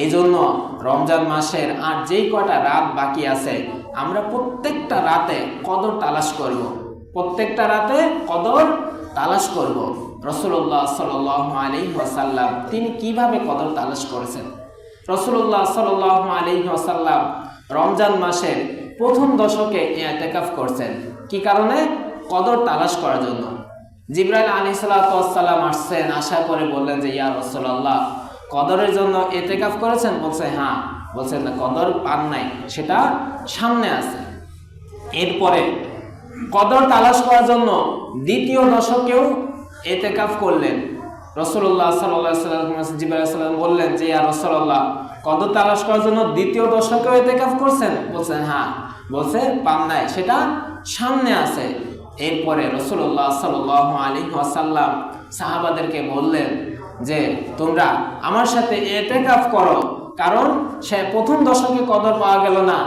এই জন্য রমজান মাসের আর যেই কটা রাত বাকি আছে আমরা প্রত্যেকটা রাতে কদর তালাশ করব, প্রত্যেকটা রাতে কদর তালাশ করব। রাসূলুল্লাহ সাল্লাল্লাহু আলাইহি ওয়াসাল্লাম তিনি কিভাবে কদর তালাশ করেছেন? রাসূলুল্লাহ সাল্লাল্লাহু আলাইহি ওয়াসাল্লাম রমজান মাসের প্রথম দশকে ইতিকাফ করছেন। কি কারণে? কদর তালাশ করার জন্য। জিবরাইল আলাইহিস সালাতু ওয়াস সালাম আসছেন, আশা করে বললেন যে ইয়া রাসূলুল্লাহ কদরের জন্য ইতিকাফ করেছেন? বলছে হ্যাঁ। বলছেন না, কদর পান নাই, সেটা সামনে আছে। এরপরে কদর তালাশ করার জন্য দ্বিতীয় দশকেও ইতিকাফ করলেন। রাসূলুল্লাহ সাল্লাল্লাহু আলাইহি ওয়াসাল্লাম জিবরাইল আলাইহিস সালাম বললেন যে ইয়া রাসূলুল্লাহ কদর তালাশ করার জন্য দ্বিতীয় দশকেও ইতিকাফ করছেন? বলছেন হ্যাঁ। বলছে পান নাই, সেটা সামনে আছে। এরপরে রাসূলুল্লাহ সাল্লাল্লাহু আলাইহি ওয়াসাল্লাম সাহাবাদেরকে বললেন যে তোমরা আমার সাথে ইতিকাফ করো, কারণ সে প্রথম দশকে কদর পাওয়া গেল না,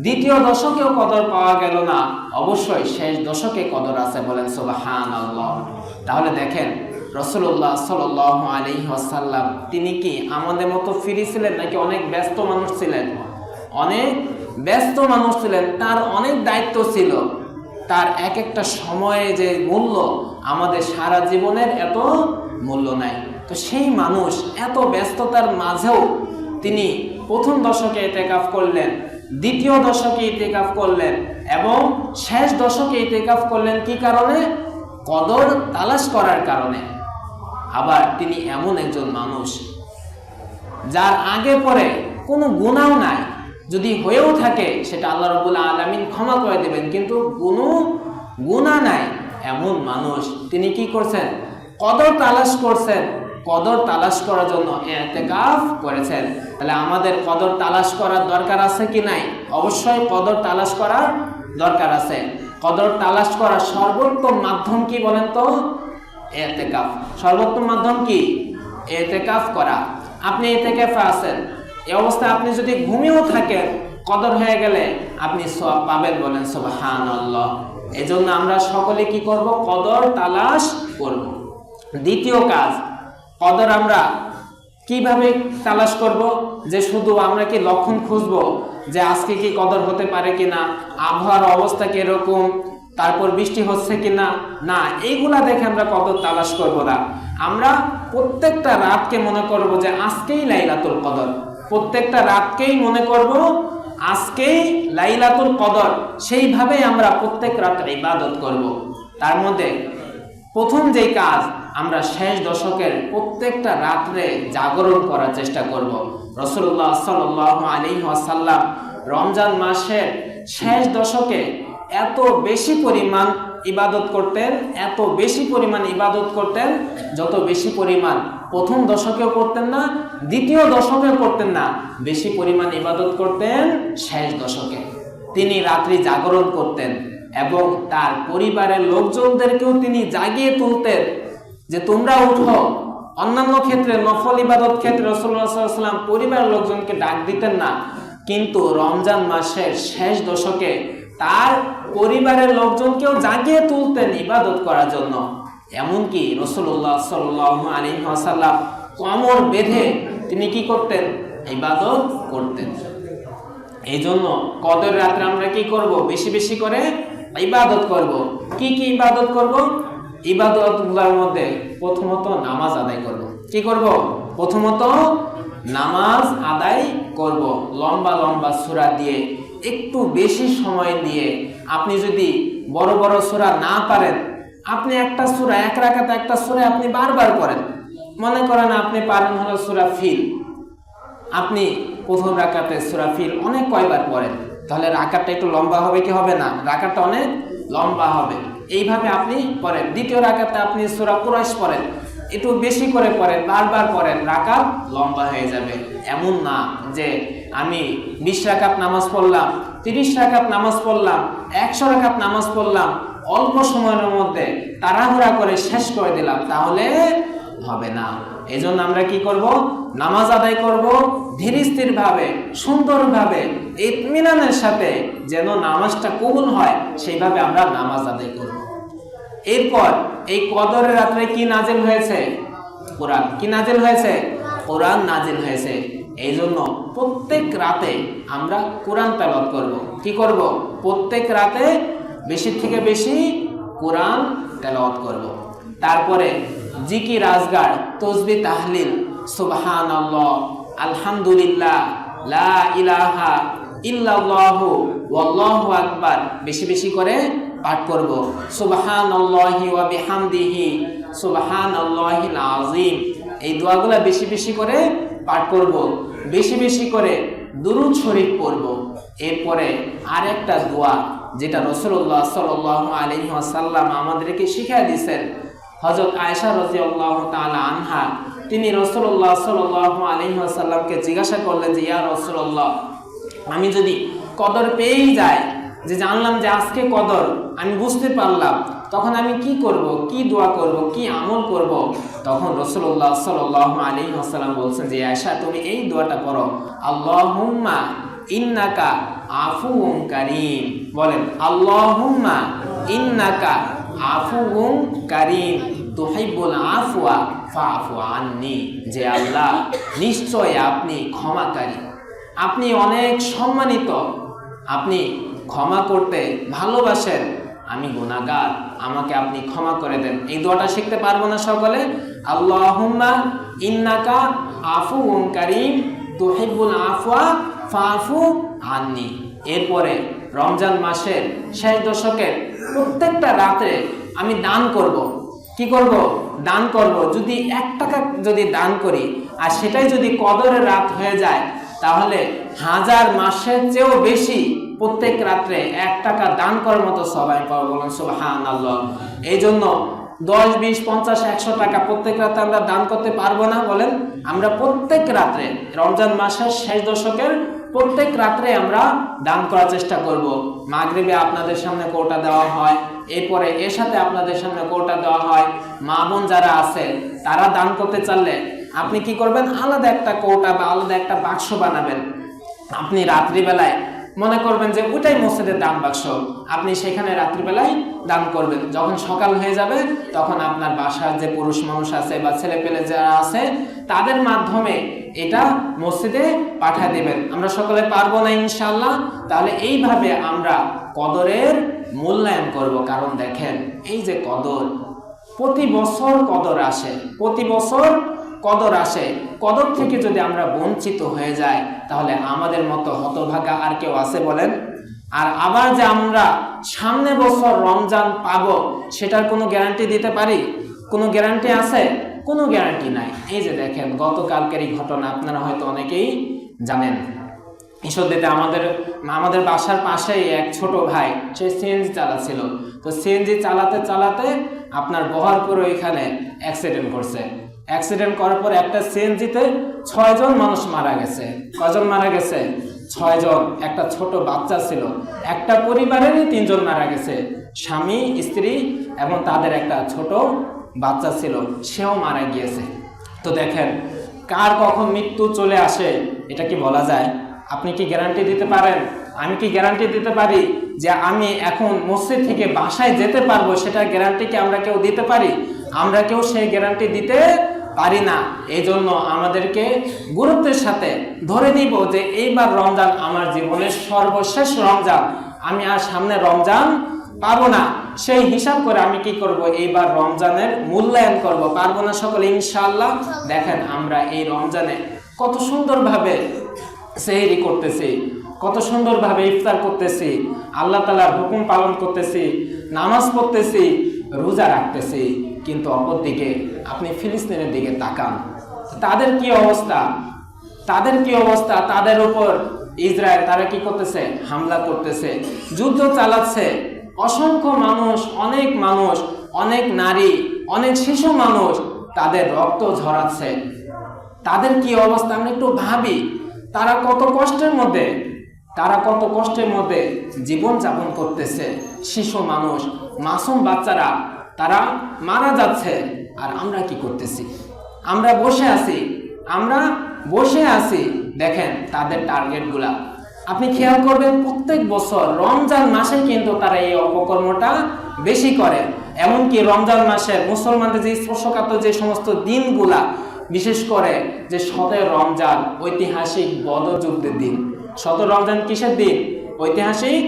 দ্বিতীয় দশকেও কদর পাওয়া গেল না, অবশ্যই শেষ দশকে কদর আছে। বলেন সুবহানাল্লাহ। তাহলে দেখেন রাসূলুল্লাহ সাল্লাল্লাহু আলাইহি ওয়াসাল্লাম তিনি কি আমাদের মতো ফ্রি ছিলেন নাকি অনেক ব্যস্ত মানুষ ছিলেন? অনেক ব্যস্ত মানুষ ছিলেন, তার অনেক দায়িত্ব ছিল। তার এক একটা সময়ে যে মূল্য আমাদের সারা জীবনের এত মূল্য নাই। তো সেই মানুষ এত ব্যস্ততার মাঝেও তিনি প্রথম দশকে ইতিকাফ করলেন, দ্বিতীয় দশকে ইতিকাফ করলেন এবং শেষ দশকে ইতিকাফ করলেন। কি কারণে? কদর তালাশ করার কারণে। আবার তিনি এমন একজন মানুষ যার আগে পরে কোনো গুনাহ নাই, যদি হয়েও থাকে সেটা আল্লাহ রাব্বুল আলামিন ক্ষমা করে দেবেন, কিন্তু কোনো গুনাহ নাই এমন মানুষ তিনি কি করছেন? কদর তালাশ করছেন। কদর তালাশ করার জন্য ইতিকাফ করেছেন। তাহলে আমাদের কদর তালাশ করার দরকার আছে কি নাই? অবশ্যই কদর তালাশ করার দরকার আছে। কদর তালাশ করার সর্বোত্তম মাধ্যম কি বলেন তো? ইতিকাফ। সর্বোত্তম মাধ্যম কি? ইতিকাফ করা। আপনি ইতিকাফে আছেন, এই অবস্থায় আপনি যদি ঘুমিয়েও থাকেন, কদর হয়ে গেলে আপনি সওয়াব পাবেন। বলেন সুবহানাল্লাহ। এজন্য আমরা সকলে কি করব? কদর তালাশ করব। দ্বিতীয় কাজ, কদর আমরা কিভাবে তালাশ করব? যে শুধু আমরা কি লক্ষণ খুঁজবো যে আজকে কি কদর হতে পারে কিনা, আবহাওয়ার অবস্থা কিরকম, তারপর বৃষ্টি হচ্ছে কিনা, না এইগুলা দেখে আমরা কদর তালাশ করব না। আমরা প্রত্যেকটা রাতকে মনে করব যে আজকেই লাইলাতুল কদর, প্রত্যেকটা রাতকেই মনে করব আজকেই লাইলাতুল কদর। সেইভাবেই আমরা প্রত্যেক রাত ইবাদত করব। তার মধ্যে প্রথম যেই কাজ, আমরা শেষ দশকের প্রত্যেকটা রাত্রে জাগরণ করার চেষ্টা করব। রাসূলুল্লাহ সাল্লাল্লাহু আলাইহি ওয়াসাল্লাম রমজান মাসের শেষ দশকে এত বেশি পরিমাণ ইবাদত করতেন, এত বেশি পরিমাণ ইবাদত করতেন, যত বেশি পরিমাণ প্রথম দশকেও করতেন না, দ্বিতীয় দশকেও করতেন না, বেশি পরিমাণ ইবাদত করতেন শেষ দশকে। তিনি রাত্রি জাগরণ করতেন এবং তার পরিবারের লোকজনদেরকেও তিনি জাগিয়ে তুলতেন যে তোমরা উঠো। অন্যান্য ক্ষেত্রে নফল ইবাদত ক্ষেত্রে রাসূলুল্লাহ সাল্লাল্লাহু আলাইহি ওয়াসাল্লাম পরিবারের লোকজনকে ডাক দিতেন না, কিন্তু রমজান মাসের শেষ দশকে তার পরিবারের লোকজনকেও জাগিয়ে তুলতেন ইবাদত করার জন্য। এমনকি রাসূলুল্লাহ সাল্লাল্লাহু আলাইহি ওয়াসাল্লাম কোমর বেঁধে তিনি কি করতেন? ইবাদত করতেন। এই জন্য কদর রাতে আমরা কি করব? বেশি বেশি করে ইবাদত করব। কি কি ইবাদত করব? ইবাদতগুলোর মধ্যে প্রথমত নামাজ আদায় করব। কি করব? প্রথমত নামাজ আদায় করব। লম্বা লম্বা সূরা দিয়ে, একটু বেশি সময় দিয়ে। আপনি যদি বড় বড় সূরা না পারেন, আপনি একটা সূরা, এক রাকাতে একটা সূরা আপনি বারবার পড়েন। মনে করেন আপনি পারেন হলো সূরা ফিল, আপনি প্রথম রাকাতে সূরা ফিল অনেক কয়বার পড়েন, তাহলে রাকাতটা একটু লম্বা হবে কি হবে না? রাকাতটা অনেক লম্বা হবে। এইভাবে আপনি পড়েন। দ্বিতীয় রাকাতে আপনি সূরা কুরাইশ পড়েন, একটু বেশি করে পড়েন, বারবার পড়েন, রাকাত লম্বা হয়ে যাবে। এমন না যে আমি 20 রাকাত নামাজ পড়লাম, 30 রাকাত নামাজ পড়লাম, 100 রাকাত নামাজ পড়লাম, অল্প সময়ের মধ্যে তাড়াহুড়া করে শেষ করে দিলাম, তাহলে হবে না। এজন্য আমরা কি করব? নামাজ আদায় করব ধীর স্থির ভাবে, সুন্দরভাবে, ইতমিনানের সাথে, যেন নামাজটা কবুল হয় সেইভাবে আমরা নামাজ আদায় করব। এরপর এই কদরের রাতে কি নাজিল হয়েছে? কোরআন। কি নাজিল হয়েছে? কোরআন নাজিল হয়েছে। এই জন্য প্রত্যেক রাতে আমরা কোরআন তেলাওয়াত করব। কি করব? প্রত্যেক রাতে বেশি থেকে বেশি কোরআন তেলাওয়াত করব। তারপরে জিকির, আজগার, তসবিহ, তাহলিল, সুবহানাল্লাহ, আলহামদুলিল্লাহ, লা ইলাহা ইল্লাল্লাহু ওয়াল্লাহু আকবার বেশি বেশি করে পাঠ করব। সুবহানাল্লাহি ওয়া বিহামদিহি সুবহানাল্লাহিল আযীম, এই দোয়াগুলা বেশি বেশি করে পাঠ করব। বেশি বেশি করে দুরূদ শরীফ পড়ব। এরপরে আরেকটা দোয়া যেটা রাসূলুল্লাহ সাল্লাল্লাহু আলাইহি ওয়াসাল্লাম আমাদেরকে শিখিয়ে দিয়েছেন। হযরত আয়েশা রাদিয়াল্লাহু তাআলা আনহা তিনি রাসূলুল্লাহ সাল্লাল্লাহু আলাইহি ওয়াসাল্লামকে জিজ্ঞাসা করলেন যে, ইয়া রাসূলুল্লাহ, আমি যদি কদর পেয়েই যাই, যে জানলাম যে আজকে কদর, আমি বুঝতে পারলাম, তখন আমি কি করব, কি দোয়া করব, কি আমল করব? তখন রাসূলুল্লাহ সাল্লাল্লাহু আলাইহি ওয়াসাল্লাম বলছেন যে, আয়েশা তুমি এই দোয়াটা পড়ো, আল্লাহুম্মা ইন্নাকা আফুউন কারীম। বলেন, আল্লাহুম্মা ইন্নাকা আফুউন কারীম তুহিব্বুল আফওয়া ফাআফু আন্নি। যে আল্লাহ, নিশ্চয় আপনি ক্ষমাকারী, আপনি অনেক সম্মানিত, আপনি ক্ষমা করতে ভালোবাসেন, আমি গুনাহগার, আমাকে আপনি ক্ষমা করে দেন। এই দোয়াটা শিখতে পারবো না সকলে? আল্লাহুম্মা ইন্নাকা আফুউন কারীম তুহিব্বুল আফওয়া ফাআফু আন্নি। এরপরে রমজান মাসের শেষ দশকের প্রত্যেকটা রাতে আমি দান করব। কি করব? দান করব। যদি 1 টাকা যদি দান করি আর সেটাই যদি কদরের রাত হয়ে যায়, তাহলে 1000 মাসের চেয়েও বেশি প্রত্যেক রাত্রে 1 টাকা দান করার মতো সবাই পাবো। বলুন সুবহানাল্লাহ। এই জন্য 10, 20, 50, 100 টাকা প্রত্যেক রাতে আমরা দান করতে পারবো না? বলেন, আমরা প্রত্যেক রাত্রে রমজান মাসের শেষ দশকের প্রত্যেক রাত্রে আমরা দান করার চেষ্টা করব। মাগরিবে আপনাদের সামনে কোটা দেওয়া হয়, এরপরে এর সাথে আপনাদের সামনে কোটা দেওয়া হয়। মা বোন যারা আছে তারা দান করতে চাইলে আপনি কি করবেন? আলাদা একটা কোটা বা আলাদা একটা বাক্স বানাবেন। আপনি রাত্রিবেলায় মনে করবেন যে ওইটাই মসজিদের দান বাক্স, আপনি সেখানে রাত্রিবেলায় দান করবেন। যখন সকাল হয়ে যাবে তখন আপনার বাসার যে পুরুষ মানুষ আছে বা ছেলে পেলে যারা আছে তাদের মাধ্যমে এটা মসজিদে পাঠিয়ে দেবেন। আমরা সকলে পারবো না ইনশাআল্লাহ? তাহলে এইভাবে আমরা কদরের মূল্যায়ন করব। কারণ দেখেন, এই যে কদর, প্রতি বছর কদর আসে, প্রতি বছর কদর আসে। কদর থেকে যদি আমরা বঞ্চিত হয়ে যাই, তাহলে আমাদের মতো হতভাগা আর কেউ আছে বলেন? আর আবার যে আমরা সামনে বছর রমজান পাবো, সেটার কোনো গ্যারান্টি দিতে পারি? কোনো গ্যারান্টি আছে? কোনো গ্যারান্টি নাই। এই যে দেখেন, গতকালকেরই ঘটনা আপনারা হয়তো অনেকেই জানেন। ঈশ্বরদীতে আমাদের বাসার পাশেই এক ছোট ভাই, সে সিএনজি চালাচ্ছিল। তো সিএনজি চালাতে চালাতে আপনার বহরপুর ওইখানে অ্যাক্সিডেন্ট করছে। অ্যাক্সিডেন্ট করার পর একটা সিএনজিতে 6 জন মানুষ মারা গেছে। কজন মারা গেছে? 6 জন। একটা ছোট বাচ্চা ছিল। একটা পরিবারেরই 3 জন মারা গেছে, স্বামী, স্ত্রী এবং তাদের একটা ছোট বাচ্চা ছিল, সেও মারা গিয়েছে। তো দেখেন, কার কখন মৃত্যু চলে আসে এটা কি বলা যায়? আপনি কি গ্যারান্টি দিতে পারেন? আমি কি গ্যারান্টি দিতে পারি যে আমি এখন মসজিদ থেকে বাসায় যেতে পারবো? সেটার গ্যারান্টি কি আমরা কেউ দিতে পারি? আমরা কেউ সেই গ্যারান্টি দিতে পারি না। এই জন্য আমাদেরকে গুরুত্বের সাথে ধরে নিব যে এইবার রমজান আমার জীবনের সর্বশেষ রমজান, আমি আর সামনে রমজান পাবো না। সেই হিসাব করে আমি কি করব? এইবার রমজানের মূল্যায়ন করব। পারবো না সকলে ইনশাআল্লাহ? দেখেন, আমরা এই রমজানে কত সুন্দরভাবে সেহরি করতেছি, কত সুন্দরভাবে ইফতার করতেছি, আল্লাহ তাআলার হুকুম পালন করতেছি, নামাজ পড়তেছি, রোজা রাখতেছি। কিন্তু অপরদিকে আপনি ফিলিস্তিনের দিকে তাকান, তাদের কি অবস্থা? তাদের কি অবস্থা? তাদের উপর ইসরায়েল তারা কি করতেছে? হামলা করতেছে, যুদ্ধ চালাচ্ছে। অসংখ্য মানুষ, অনেক নারী, অনেক শিশু মানুষ তাদের রক্ত ঝরাচ্ছে। তাদের কি অবস্থা আমরা একটু ভাবি। তারা কত কষ্টের মধ্যে জীবন যাপন করতেছে। শিশু মানুষ, মাসুম বাচ্চারা তারা মারা যাচ্ছে। আর আমরা কি করতেছি? আমরা বসে আছি। দেখেন তাদের টার্গেটগুলা আপনি খেয়াল করবেন, প্রত্যেক বছর রমজান মাসে কিন্তু তারা এই অপকর্মটা বেশি করে। এমনকি রমজান মাসে মুসলমানদের যে স্পর্শকাতর যে সমস্ত দিনগুলা, বিশেষ করে যে 17 রমজান ঐতিহাসিক বদর যুদ্ধের দিন। 17 রমজান কিসের দিন? ঐতিহাসিক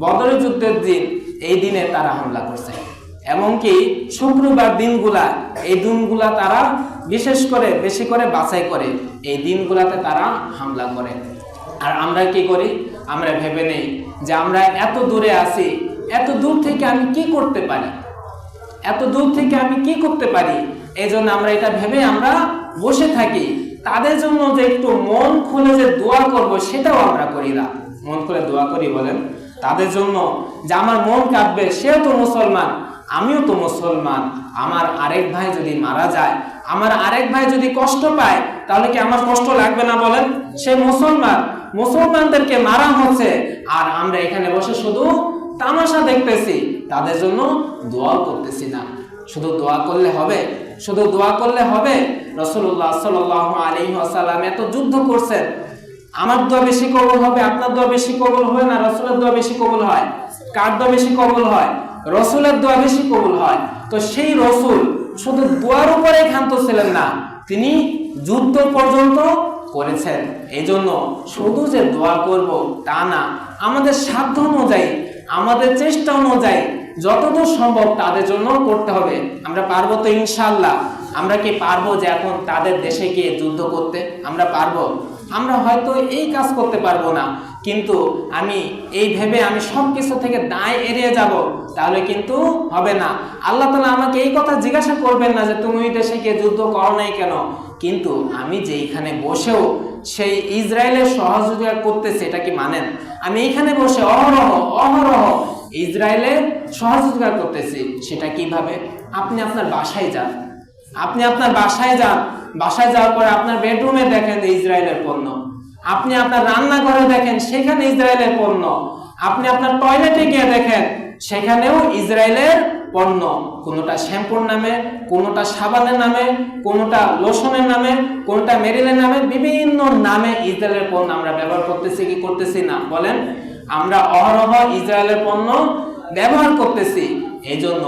বদর যুদ্ধের দিন। এই দিনে তারা হামলা করছে। এমনকি শুক্রবার দিনগুলা, এই দিনগুলা তারা বিশেষ করে বেশি করে বাছাই করে এই দিনগুলাতে তারা হামলা করে। আর আমরা কি করি? আমরা ভেবে নেই যে আমরা এত দূরে আছি, এত দূর থেকে আমি কি করতে পারি, এত দূর থেকে আমি কি করতে পারি। এই জন্য আমরা এটা ভেবে আমরা বসে থাকি। তাদের জন্য যে একটু মন খুলে যে দোয়া করব, সেটাও আমরা করি না। মন খুলে দোয়া করি বলেন? তাদের জন্য যে আমার মন কাঁদবে, সেও তো মুসলমান, আমিও তো মুসলমান। আমার আরেক ভাই যদি মারা যায়, আমার আরেক ভাই যদি কষ্ট পায়, তাহলে কি আমার কষ্ট লাগবে না বলেন? সে মুসলমান, মুসলমানদেরকে মারা হচ্ছে, আর আমরা এখানে বসে শুধু তামাশা দেখতেছি, তাদের জন্য দোয়া করতেছি না। শুধু দোয়া করলে হবে? শুধু দোয়া করলে হবে? রাসূলুল্লাহ সাল্লাল্লাহু আলাইহি ওয়াসাল্লাম এত যুদ্ধ করছেন। আমার দোয়া বেশি কবুল হবে, আপনার দোয়া বেশি কবুল হয় না? রাসূলের দোয়া বেশি কবুল হয়? কার দোয়া বেশি কবুল হয়? রাসূলের দোয়া বেশি কবুল হয়। তো সেই রাসূল শুধু দোয়ার উপরে ক্ষান্ত ছিলেন না, তিনি যুদ্ধ পর্যন্ত করেছেন। এই জন্য শুধু যে দোয়া করব তা না, আমাদের সাধ্য অনুযায়ী, আমাদের চেষ্টা অনুযায়ী যতদূর সম্ভব তাদের জন্য করতে হবে। আমরা পারবো তো ইনশাআল্লাহ? আমরা কি পারবো যে এখন তাদের দেশে গিয়ে যুদ্ধ করতে? আমরা পারবো? আমরা হয়তো এই কাজ করতে পারবো না, কিন্তু আমি এই ভেবে আমি সব কিছু থেকে দায় এড়িয়ে যাব, তাহলে কিন্তু হবে না। আল্লাহ তাআলা আমাকে এই কথা জিজ্ঞাসা করবেন না যে তুমি ওই দেশে গিয়ে যুদ্ধ করো নাই কেন, কিন্তু আমি যে এখানে বসেও সেই ইসরায়েলের সহযোগিতা করতেছি, এটা কি মানেন? আমি এখানে বসে অহরহ ইসরায়েলের সহযোগিতা করতেছি। সেটা কিভাবে? আপনি আপনার বাসায় যান, আপনি আপনার বাসায় যান, বাসায় যাওয়ার পরে আপনার বেডরুমে দেখেন ইসরায়েলের পণ্য, আপনি আপনার রান্নাঘরে দেখেন সেখানে ইসরায়েলের পণ্য, আপনি আপনার টয়লেটে গিয়ে দেখেন সেখানেও ইসরায়েলের পণ্য। কোনোটা শ্যাম্পুর নামে, কোনোটা সাবানের নামে, কোনোটা লোশনের নামে, কোনোটা মেরিলের নামে, বিভিন্ন নামে ইসরায়েলের পণ্য আমরা ব্যবহার করতেছি কি করতেছি না বলেন? আমরা অহরহ ইসরায়েলের পণ্য ব্যবহার করতেছি। এই জন্য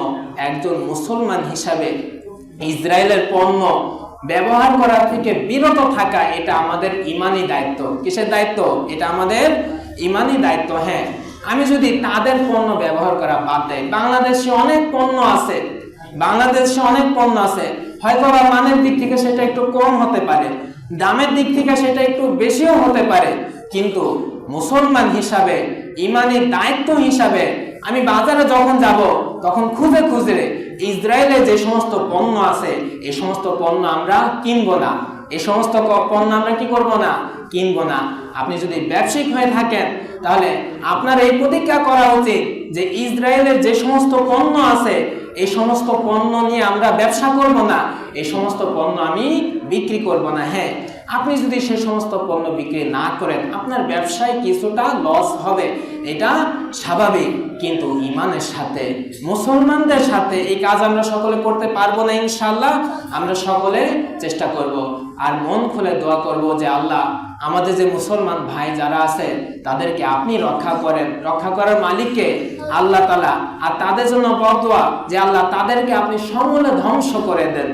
একজন মুসলমান হিসাবে ইসরায়েলের পণ্য ব্যবহার করা থেকে বিরত থাকা, এটা আমাদের ইমানি দায়িত্ব। কিসের দায়িত্ব? এটা আমাদের ইমানি দায়িত্ব। হ্যাঁ, আমি যদি তাদের পণ্য ব্যবহার করা বাদ দেই, বাংলাদেশে অনেক পণ্য আছে, বাংলাদেশে অনেক পণ্য আছে, হয়তো বা মানের দিক থেকে সেটা একটু কম হতে পারে, দামের দিক থেকে সেটা একটু বেশিও হতে পারে, কিন্তু মুসলমান হিসাবে, ইমানি দায়িত্ব হিসাবে আমি বাজারে যখন যাব তখন খুঁজে খুঁজে ইসরায়েলে যে সমস্ত পণ্য আছে এই সমস্ত পণ্য আমরা কিনবো না, এই সমস্ত পণ্য আমরা কি করব না? কিনবো না। আপনি যদি ব্যবসায়িক হয়ে থাকেন তাহলে আপনার এই প্রতিজ্ঞা করা উচিত যে ইসরায়েলের যে সমস্ত পণ্য আছে এই সমস্ত পণ্য নিয়ে আমরা ব্যবসা করব না, এই সমস্ত পণ্য আমি বিক্রি করব না। হ্যাঁ, আপনি যদি সেই সমস্ত পণ্য বিক্রি না করেন আপনার ব্যবসায় কিছুটা লস হবে, এটা স্বাভাবিক, কিন্তু ইমানের সাথে, মুসলমানদের সাথে এই কাজ আমরা সকলে করতে পারবো না ইনশাআল্লাহ। আমরা সকলে চেষ্টা করব আর মন খুলে দোয়া করব যে আল্লাহ আমাদের যে মুসলমান ভাই যারা আছে তাদেরকে আপনি রক্ষা করেন, রক্ষা করার মালিককে আল্লাহ তাআলা, আর তাদের জন্য বদদোয়া যে আল্লাহ তাদেরকে আপনি সমূলে ধ্বংস করে দেন।